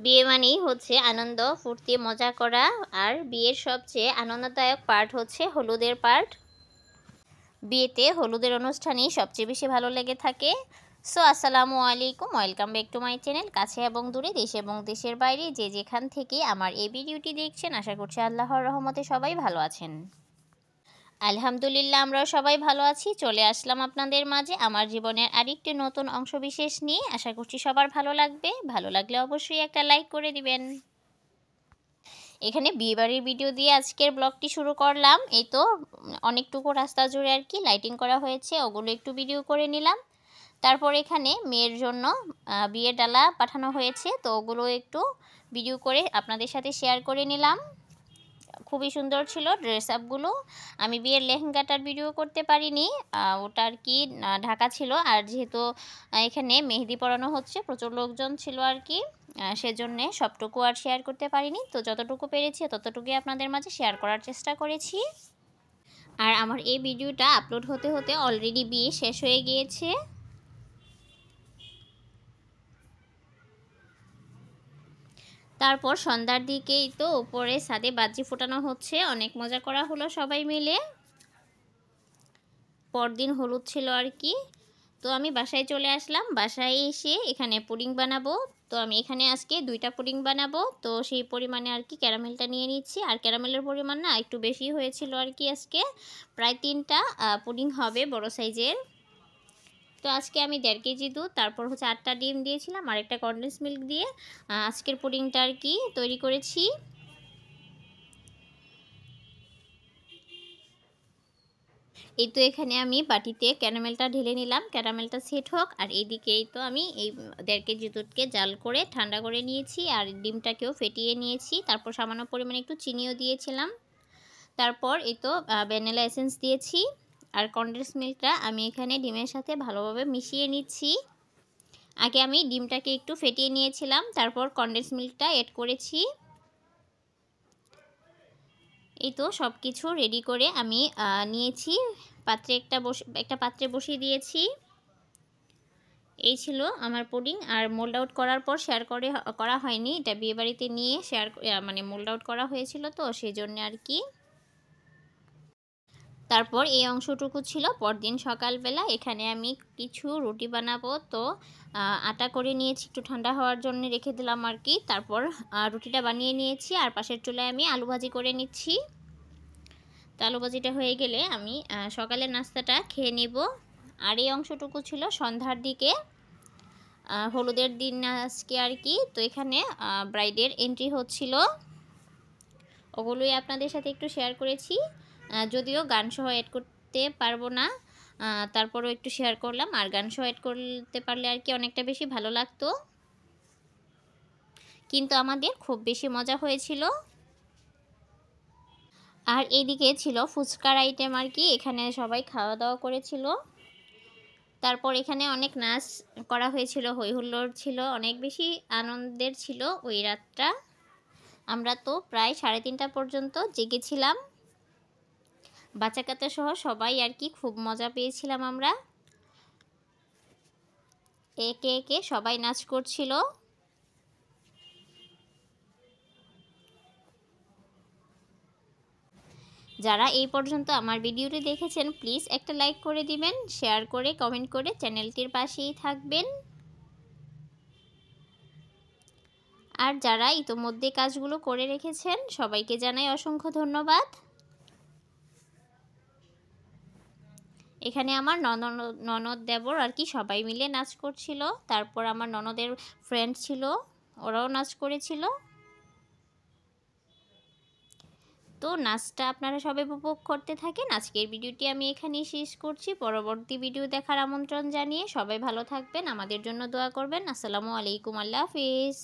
বিয়ে মানেই হচ্ছে আনন্দ, ফুর্তি, মজা করা। আর বিয়ের সবচেয়ে আনন্দদায়ক পার্ট হচ্ছে হলুদের পার্ট। বিয়েতে হলুদের অনুষ্ঠানই সবচেয়ে বেশি ভালো লেগে থাকে। সো আসসালামু আলাইকুম, welcome back to my channel. কাছে এবং দূরে, দেশ এবং দেশের বাইরে যে যেখান থেকে আমার এই ভিডিওটি দেখছেন, আশা করছি আল্লাহর রহমতে সবাই ভালো আছেন। আলহামদুলিল্লাহ, আমরাও সবাই ভালো আছি। চলে আসলাম আপনাদের মাঝে আমার জীবনের আরেকটি নতুন অংশবিশেষ নিয়ে। আশা করছি সবার ভালো লাগবে। ভালো লাগলে অবশ্যই একটা লাইক করে দিবেন। এখানে বিয়েবাড়ির ভিডিও দিয়ে আজকের ব্লগটি শুরু করলাম। এই তো অনেকটুকু রাস্তা জুড়ে আর কি লাইটিং করা হয়েছে, ওগুলো একটু ভিডিও করে নিলাম। তারপর এখানে মেয়ের জন্য বিয়ের ডালা পাঠানো হয়েছে, তো ওগুলো একটু ভিডিও করে আপনাদের সাথে শেয়ার করে নিলাম। খুবই সুন্দর ছিল ড্রেস আপগুলো। আমি বিয়ের লেহেঙ্গাটার ভিডিও করতে পারিনি, ওটা আর কি ঢাকা ছিল। আর যেহেতু এখানে মেহেদি পরানো হচ্ছে, প্রচুর লোকজন ছিল আর কি, সেজন্যে সবটুকু আর শেয়ার করতে পারিনি। তো যতটুকু পেরেছি ততটুকুই আপনাদের মাঝে শেয়ার করার চেষ্টা করেছি। আর আমার এই ভিডিওটা আপলোড হতে হতে অলরেডি বিয়ে শেষ হয়ে গিয়েছে। তারপর সন্ধ্যার দিকেই তো উপরে ছাদে বাজি ফোটানো হচ্ছে, অনেক মজা করা হলো সবাই মিলে। পরদিন হলুদ ছিল আর কি। তো আমি বাসায় চলে আসলাম। বাসায় এসে এখানে পুডিং বানাবো। তো আমি এখানে আজকে 2টা পুডিং বানাবো, তো সেই পরিমাণে আর কি ক্যারামেলটা নিয়ে নিচ্ছি। আর ক্যারামেলের পরিমাণ না একটু বেশি হয়েছিল আর কি, আজকে প্রায় 3টা পুডিং হবে বড় সাইজের। তো আজকে আমি 1.5 কেজি দুধ, তারপর হচ্ছে 8টা ডিম দিয়েছিলাম আর একটা কনডেন্স মিল্ক দিয়ে আজকের পুডিংটা আর কি তৈরি করেছি। এই তো এখানে আমি বাটিতে ক্যারামেলটা ঢেলে নিলাম, ক্যারামেলটা সেট হোক। আর এইদিকেই তো আমি এই 1.5 কেজি দুধকে জাল করে ঠান্ডা করে নিয়েছি, আর ডিমটাকেও ফেটিয়ে নিয়েছি। তারপর সামান্য পরিমাণে একটু চিনিও দিয়েছিলাম। তারপর এই তো ভ্যানিলা এসেন্স দিয়েছি। আর কনডেন্স মিল্কটা আমি এখানে ডিমের সাথে ভালোভাবে মিশিয়ে নিচ্ছি। আগে আমি ডিমটাকে একটু ফেটিয়ে নিয়েছিলাম, তারপর কনডেন্স মিল্কটা অ্যাড করেছি। এই তো সব কিছু রেডি করে আমি নিয়েছি পাত্রে, একটা পাত্রে বসিয়ে দিয়েছি। এই ছিল আমার পুডিং। আর মোল্ড আউট করার পর শেয়ার করা হয়নি, এটা বিয়েবাড়িতে নিয়ে মানে মোল্ড আউট করা হয়েছিল, তো সেই জন্য আর কি। তারপর এই অংশটুকু ছিল পরদিন সকালবেলা। এখানে আমি কিছু রুটি বানাবো, তো আটা করে নিয়েছি, একটু ঠান্ডা হওয়ার জন্য রেখে দিলাম আর কি। তারপর রুটিটা বানিয়ে নিয়েছি, আর পাশের চুলায় আমি আলু ভাজি করে নিচ্ছি। তো আলু ভাজিটা হয়ে গেলে আমি সকালের নাস্তাটা খেয়ে নেব। আর এই অংশটুকু ছিল সন্ধ্যার দিকে, হলুদের দিন আজকে আর কি। তো এখানে ব্রাইডের এন্ট্রি হচ্ছিল, ওগুলোই আপনাদের সাথে একটু শেয়ার করেছি। যদিও গান সহ অ্যাড করতে পারবো না, তারপরও একটু শেয়ার করলাম। আর গান সহ অ্যাড করতে পারলে আর কি অনেকটা বেশি ভালো লাগতো, কিন্তু আমাদের খুব বেশি মজা হয়েছিল। আর এইদিকে ছিল ফুচকার আইটেম আর কি, এখানে সবাই খাওয়া দাওয়া করেছিল। তারপর এখানে অনেক নাচ করা হয়েছিল, হই হুল্লোড় ছিল, অনেক বেশি আনন্দের ছিল ওই রাতটা। আমরা তো প্রায় 3:30 পর্যন্ত জেগেছিলাম, বাচ্চা কাচ্চা সহ সবাই আর কি, খুব মজা পেয়েছিলাম আমরা। একে একে সবাই নাচ করছিল। যারা এই পর্যন্ত আমার ভিডিওটি দেখেছেন, প্লিজ একটা লাইক করে দিবেন, শেয়ার করে কমেন্ট করে চ্যানেলটির পাশেই থাকবেন। আর যারা ইতোমধ্যে কাজগুলো করে রেখেছেন, সবাইকে জানাই অসংখ্য ধন্যবাদ। এখানে আমার ননদ দেবর আর কি সবাই মিলে নাচ করছিল। তারপর আমার ননদের ফ্রেন্ড ছিল, ওরাও নাচ করেছিল। তো নাচটা আপনারা সবাই উপভোগ করতে থাকেন। আজকের ভিডিওটি আমি এখানেই শেষ করছি। পরবর্তী ভিডিও দেখার আমন্ত্রণ জানিয়ে সবাই ভালো থাকবেন, আমাদের জন্য দোয়া করবেন। আসসালামু আলাইকুম, আল্লাহ হাফিজ।